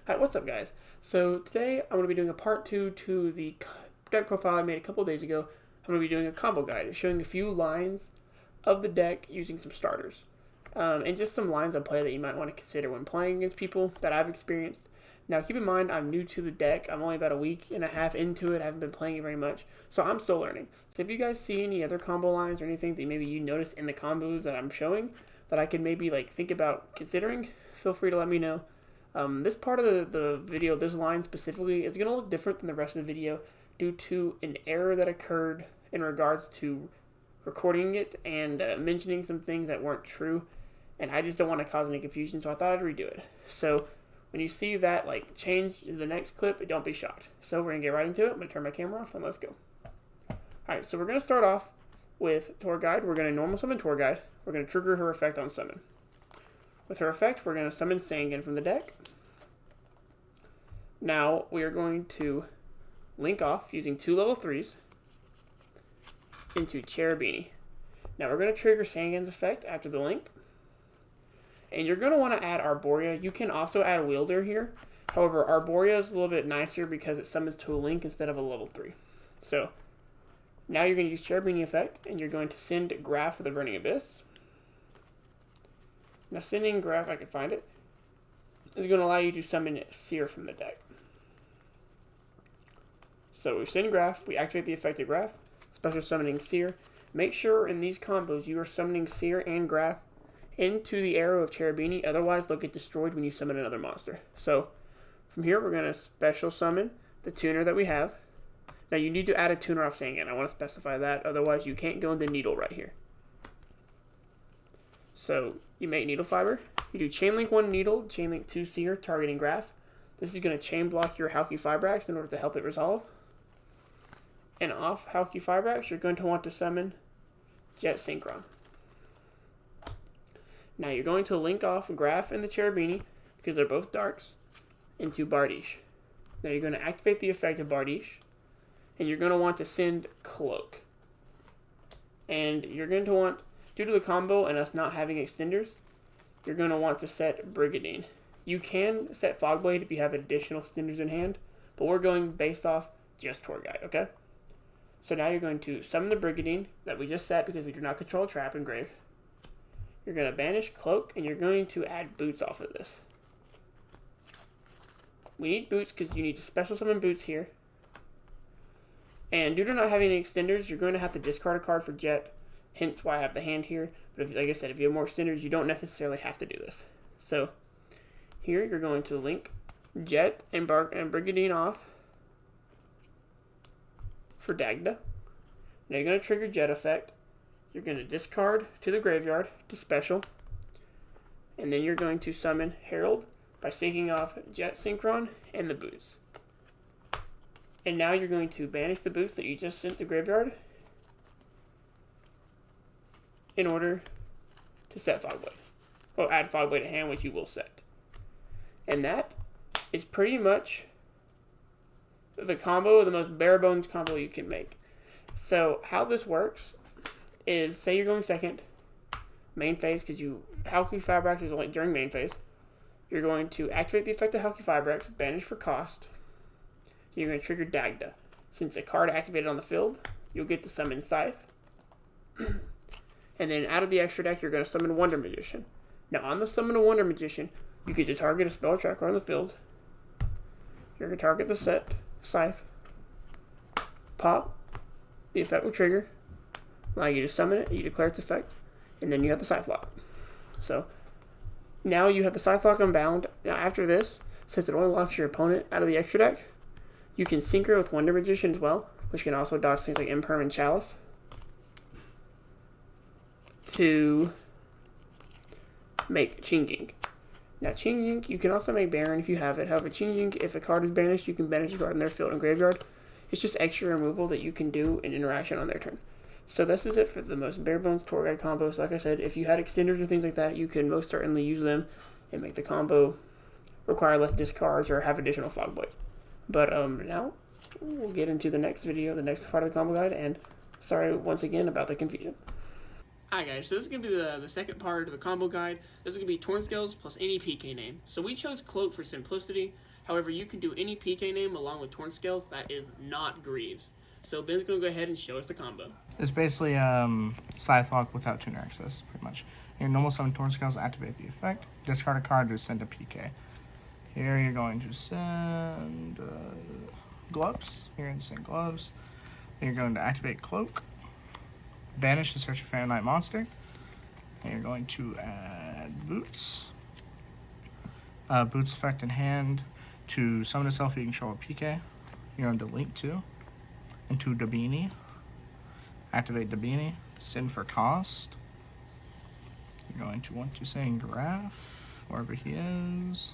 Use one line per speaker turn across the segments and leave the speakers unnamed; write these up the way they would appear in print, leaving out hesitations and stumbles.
Hi, what's up guys? So today I'm going to be doing a part 2 to the deck profile I made a couple days ago. I'm going to be doing a combo guide showing a few lines of the deck using some starters. And just some lines of play that you might want to consider when playing against people that I've experienced. Now keep in mind I'm new to the deck. I'm only about a week and a half into it. I haven't been playing it very much. So I'm still learning. So if you guys see any other combo lines or anything that maybe you notice in the combos that I'm showing that I could maybe think about considering, feel free to let me know. This part of the video, this line specifically, is going to look different than the rest of the video due to an error that occurred in regards to recording it and mentioning some things that weren't true, and I just don't want to cause any confusion, so I thought I'd redo it. So when you see that change to the next clip, don't be shocked. So we're going to get right into it. I'm going to turn my camera off and let's go. Alright, so we're going to start off with Tour Guide. We're going to normal summon Tour Guide. We're going to trigger her effect on summon. With her effect, we're going to summon Sangan from the deck. Now, we are going to link off using 2 level 3s into Cherubini. Now, we're going to trigger Sangan's effect after the link. And you're going to want to add Arborea. You can also add Wielder here. However, Arborea is a little bit nicer because it summons to a link instead of a level 3. So, now you're going to use Cherubini effect, and you're going to send Graph for the Burning Abyss. Now, sending Graph, I can find it, is going to allow you to summon Seer from the deck. So we send Graph, we activate the effect of Graph, special summoning Seer. Make sure in these combos you are summoning Seer and Graph into the arrow of Cherubini, otherwise they'll get destroyed when you summon another monster. So from here we're going to special summon the tuner that we have. Now you need to add a tuner off Sangan. I want to specify that, otherwise you can't go into Needle right here. So you make Needle Fiber, you do Chain Link 1 Needle, Chain Link 2 Seer, targeting Graph. This is going to chain block your P.U.N.K Fibrax in order to help it resolve. And off P.U.N.K Fibrax, you're going to want to summon Jet Synchro. Now you're going to link off Graph and the Cherubini, because they're both darks, into Bardiche. Now you're going to activate the effect of Bardiche, and you're going to want to send Cloak. And you're going to want, due to the combo and us not having extenders, you're going to want to set Brigadine. You can set Fogblade if you have additional extenders in hand, but we're going based off just Tour Guide, okay? So now you're going to summon the Brigadine that we just set because we do not control Trap and Grave. You're going to banish Cloak, and you're going to add Boots off of this. We need Boots because you need to special summon Boots here. And due to not having any extenders, you're going to have to discard a card for Jet, hence why I have the hand here. But like I said, if you have more extenders, you don't necessarily have to do this. So here you're going to link Jet and Brigadine off for Dagda. Now you're going to trigger Jet effect. You're going to discard to the graveyard to special. And then you're going to summon Herald by syncing off Jet Synchron and the Boots. And now you're going to banish the Boots that you just sent to graveyard in order to set Fogblade. Or add Fogblade to hand, which you will set. And that is pretty much the combo, the most bare bones combo you can make. So how this works is, say you're going second, main phase, because P.U.N.K Fibrax is only during main phase. You're going to activate the effect of P.U.N.K Fibrax, banish for cost. You're going to trigger Dagda. Since a card activated on the field, you'll get to summon Scythe. And then out of the extra deck, you're going to summon Wonder Magician. Now on the summon of Wonder Magician, you get to target a spell tracker on the field. You're going to target the set, Scythe. Pop. The effect will trigger. Allow you to summon it, you declare its effect, and then you have the Scythe Lock. So now you have the Scythe Lock unbound. Now after this, since it only locks your opponent out of the extra deck, you can Synchro with Wonder Magician as well, which can also dodge things like Imperm and Chalice, to make Ching-Ying. Now Ching-Ying, you can also make Baron if you have it. However, Ching-Ying, if a card is banished, you can banish a card in their field and graveyard. It's just extra removal that you can do in interaction on their turn. So this is it for the most bare bones Tour Guide combos. Like I said, if you had extenders or things like that, you can most certainly use them and make the combo require less discards or have additional Fogblade. But now we'll get into the next video, the next part of the combo guide, and sorry once again about the confusion. Alright guys, so this is going to be the second part of the combo guide. This is going to be Torn Scales plus any PK name. So we chose Cloak for simplicity. However, you can do any PK name along with Torn Scales that is not Greaves. So Ben's going to go ahead and show us the combo.
It's basically Scythe Lock without tuner access, pretty much. Your normal summon Torn Scales, activate the effect. Discard a card to send a PK. Here you're going to send Gloves. You're going to send Gloves. Then you're going to activate Cloak. Banish to search a Phantom Knight monster. And you're going to add Boots. Boots effect in hand. To summon itself, you can control a PK. You're going to link to into Dabini. Activate Dabini. Send for cost. You're going to want to send Graph, wherever he is.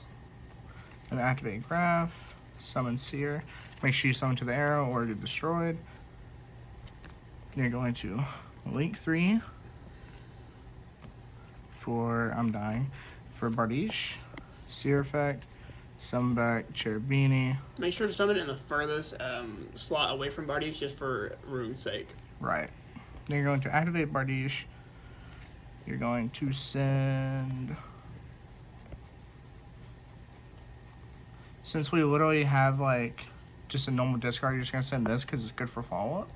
And activate Graph. Summon Seer. Make sure you summon to the arrow or get destroyed. You're going to link 3 for for Bardiche. Seer effect. Summon back Cherubini.
Make sure to summon it in the furthest slot away from Bardiche just for rune's sake.
Right. Then you're going to activate Bardiche. You're going to send... Since we literally have like just a normal discard, you're just going to send this because it's good for follow-up.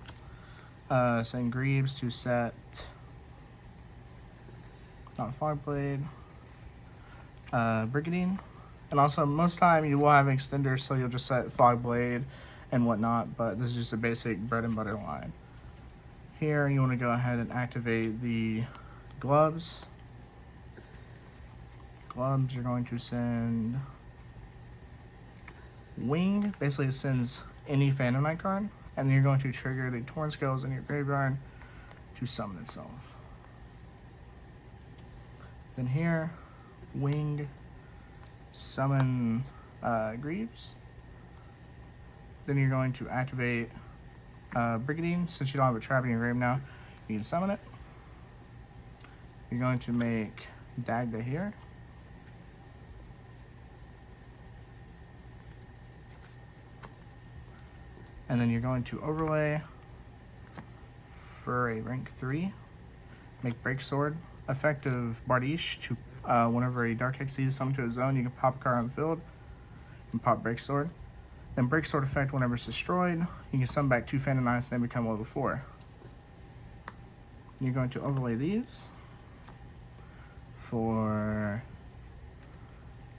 Send Greaves to set... Not Fogblade. Brigandine. And also, most time you will have extenders, so you'll just set Fogblade and whatnot, but this is just a basic bread and butter line. Here, you want to go ahead and activate the Gloves. Gloves, you're going to send Wing. Basically, it sends any Phantom Knight card, and then you're going to trigger the Torn Scales in your graveyard to summon itself. Then here, Wing, summon Greaves. Then you're going to activate Brigandine. Since you don't have a trap in your grave now, you can summon it. You're going to make Dagda here. And then you're going to overlay for a rank 3. Make Break Sword. Effective Bardiche to whenever a Dark Hex is summoned to a zone, you can pop a card on the field and pop Break Sword. Then Break Sword effect whenever it's destroyed, you can summon back 2 Phantom Knights and they become level 4. You're going to overlay these for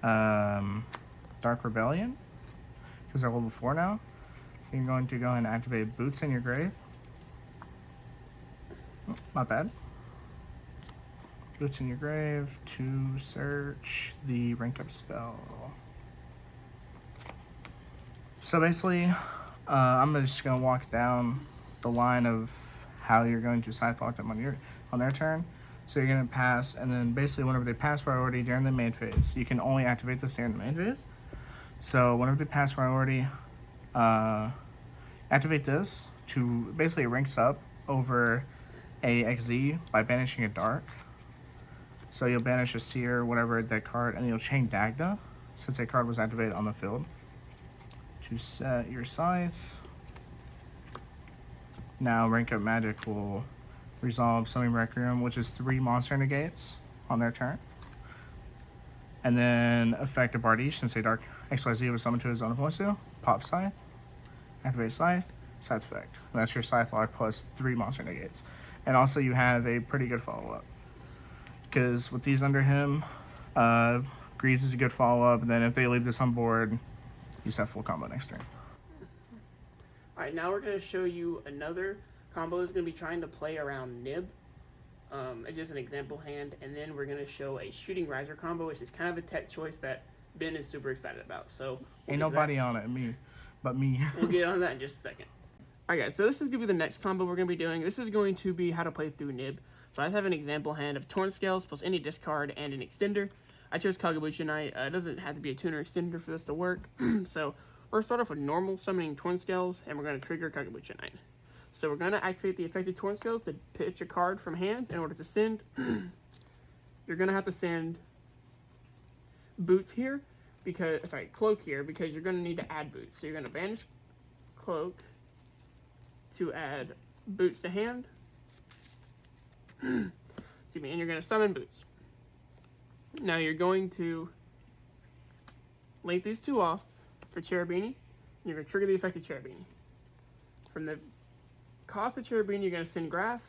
Dark Rebellion, because they're level 4 now. You're going to go ahead and activate Boots in your grave. Oh, not bad. Boots in your grave to search the rank up spell. So basically, I'm just gonna walk down the line of how you're going to Scythe Lock them on their turn. So you're gonna pass, and then basically whenever they pass priority during the main phase, you can only activate this during the main phase. So whenever they pass priority, activate this to basically ranks up over a XZ by banishing a Dark. So you'll banish a Seer, whatever, that card, and you'll chain Dagda, since that card was activated on the field, to set your Scythe. Now rank up magic will resolve Summoning Requiem, which is 3 monster negates on their turn. And then effect a Bardiche, since a Dark XYZ was summoned to his own voice, pop Scythe, activate Scythe, Scythe effect. And that's your Scythe Lock plus 3 monster negates. And also you have a pretty good follow-up, because with these under him, Greaves is a good follow-up, and then if they leave this on board, you just have full combo next turn.
Alright, now we're going to show you another combo that's going to be trying to play around Nib. It's just an example hand, and then we're going to show a Shooting Riser combo, which is kind of a tech choice that Ben is super excited about. So
ain't nobody on it, but me.
We'll get on that in just a second. Alright guys, so this is going to be the next combo we're going to be doing. This is going to be how to play through Nib. So I have an example hand of Torn Scales plus any discard and an extender. I chose Kagabuchi Knight. It doesn't have to be a tuner extender for this to work. So we're going to start off with normal summoning Torn Scales, and we're going to trigger Kagabuchi Knight. So we're going to activate the effective Torn Scales to pitch a card from hand in order to send. You're going to have to send Boots here, Cloak here, because you're going to need to add Boots. So you're going to banish Cloak to add Boots to hand. and you're going to summon Boots. Now you're going to link these two off for Cherubini, and you're going to trigger the effect of Cherubini. From the cost of Cherubini, you're going to send Graph.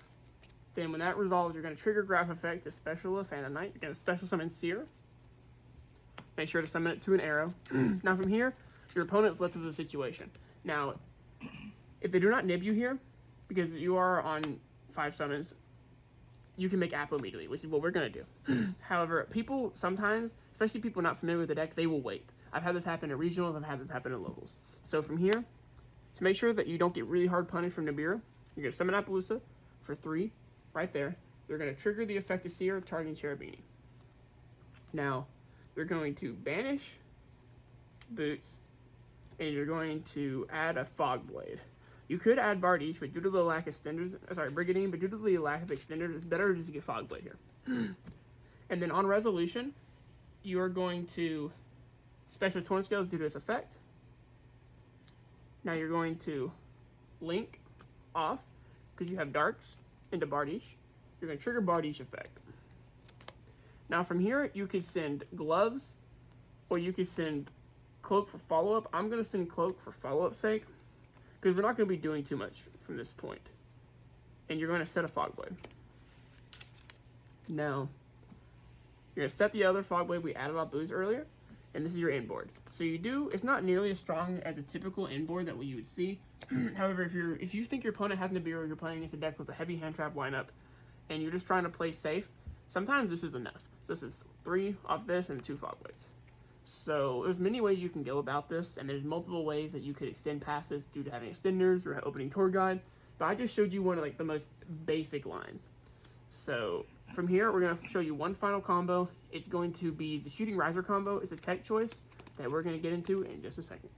Then when that resolves, you're going to trigger Graph effect to special Fan of Night. You're going to special summon Seer. Make sure to summon it to an arrow. Now from here, your opponent's left of the situation. Now, if they do not nib you here, because you are on 5 summons, you can make Apple immediately, which is what we're going to do. However, people sometimes, especially people not familiar with the deck, they will wait. I've had this happen at regionals, I've had this happen at locals. So from here, to make sure that you don't get really hard punished from Nibiru, you're going to summon Appaloosa for 3, right there. You're going to trigger the effect of Seer, targeting Cherubini. Now, you're going to banish Boots, and you're going to add a Fog Blade. You could add Bardiche, but due to the lack of extenders, Brigandine, but due to the lack of extenders, it's better just to get Fog Blade here. And then on resolution, you are going to special Torn Scales due to its effect. Now you're going to link off, because you have Darks, into Bardiche. You're going to trigger Bardiche effect. Now from here, you could send Gloves, or you could send Cloak for follow-up. I'm going to send Cloak for follow-up's sake, because we're not going to be doing too much from this point. And you're going to set a Fog Blade. Now, you're going to set the other Fog Blade we added off Boots earlier, and this is your end board. So it's not nearly as strong as a typical end board that you would see. However, if you think your opponent has Nibiru, you're playing against a deck with a heavy hand trap lineup, and you're just trying to play safe, sometimes this is enough. So this is 3 off this and 2 Fog Blades. So there's many ways you can go about this, and there's multiple ways that you could extend passes due to having extenders or opening tour guide. But I just showed you one of the most basic lines. So from here, we're going to show you one final combo. It's going to be the Shooting Riser combo. It's a tech choice that we're going to get into in just a second.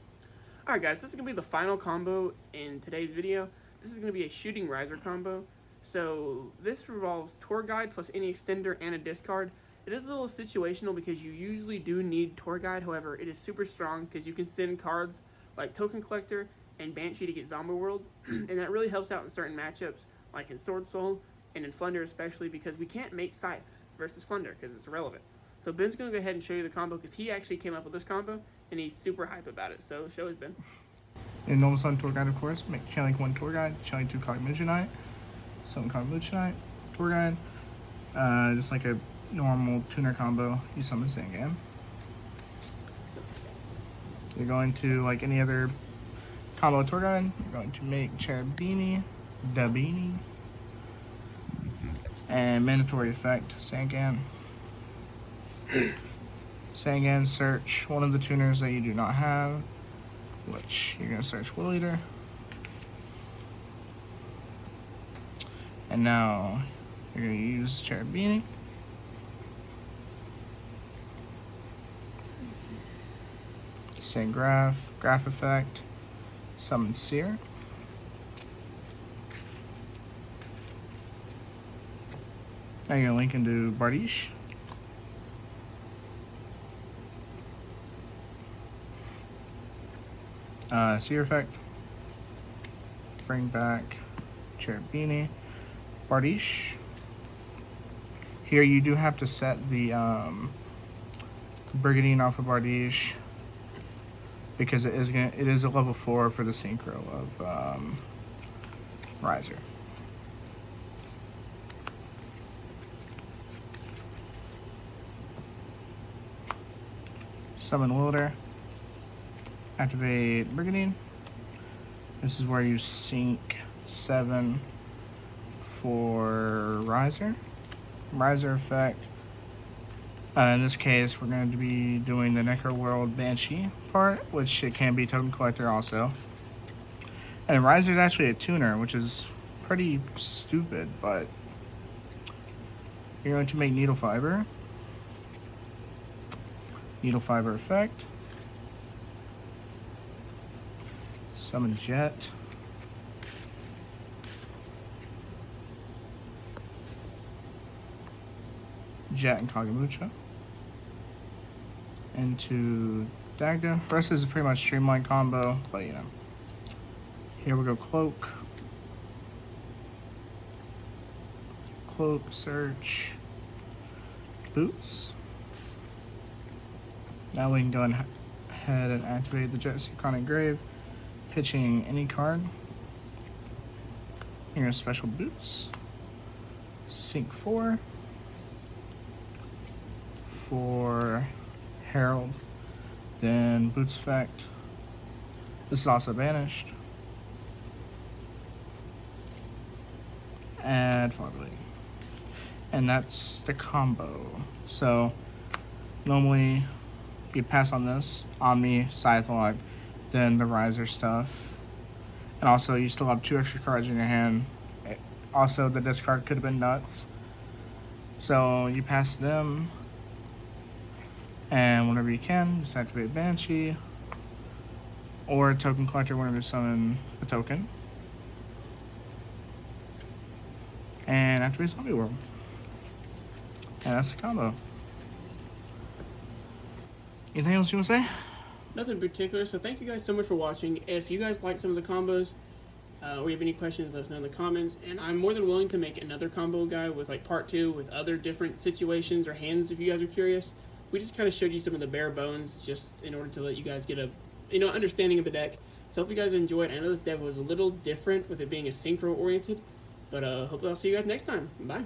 Alright guys, this is going to be the final combo in today's video. This is going to be a Shooting Riser combo. So this revolves tour guide plus any extender and a discard. It is a little situational because you usually do need tour guide. However, it is super strong because you can send cards like Token Collector and Banshee to get Zombie World, and that really helps out in certain matchups like in Sword Soul and in Flunder especially, because we can't make Scythe versus Flunder because it's irrelevant. So Ben's going to go ahead and show you the combo because he actually came up with this combo and he's super hype about it. So show us, Ben.
In normal Sun Tour Guide, of course, make Channeling 1 Tour Guide, Channeling 2 Cog Moonshine, Summon Cog Moonshine, Tour Guide, just like a normal tuner combo, you summon Sangam. You're going to, like any other combo tour guide, you're going to make Cherubini, Dabini, and mandatory effect, Sangan. Sangan, search one of the tuners that you do not have, which you're going to search Will Eater. And now you're going to use Cherubini. Send Graph effect, summon Seer. Now you're going to link into Bardiche. Seer effect. Bring back Cherubini. Bardiche. Here you do have to set the Brigandine off of Bardiche, because it is a level 4 for the Synchro of Riser. Summon Wilder. Activate Brigandine. This is where you sync 7 for Riser. Riser effect. In this case, we're going to be doing the Necro World Banshee part, which it can be Token Collector also. And Riser is actually a tuner, which is pretty stupid, but you're going to make Needle Fiber. Needle Fiber effect. Summon Jet. Jet and Kagamucha. Into Dagda. The rest is a pretty much streamlined combo, but you know. Here we go, Cloak. Cloak, search. boots. Now we can go ahead and activate the Jet Synchronic Grave, pitching any card. Here's special boots. Sync 4 for Herald. Then boots effect. This is also banished. Add Farley. And that's the combo. So normally you'd pass on this, Omni, Scythe, then the Riser stuff. And also you still have 2 extra cards in your hand. Also the discard could have been nuts. So you pass them, and whenever you can, just activate Banshee or Token Collector whenever you summon a token. And activate Zombie World. And that's the combo. Anything else you want to say?
Nothing in particular, so thank you guys so much for watching. If you guys like some of the combos, or you have any questions, let us know in the comments. And I'm more than willing to make another combo guide with like part 2 with other different situations or hands if you guys are curious. We just kind of showed you some of the bare bones just in order to let you guys get a understanding of the deck. So hope you guys enjoyed. I know this deck was a little different with it being a synchro oriented, but hopefully I'll see you guys next time. Bye.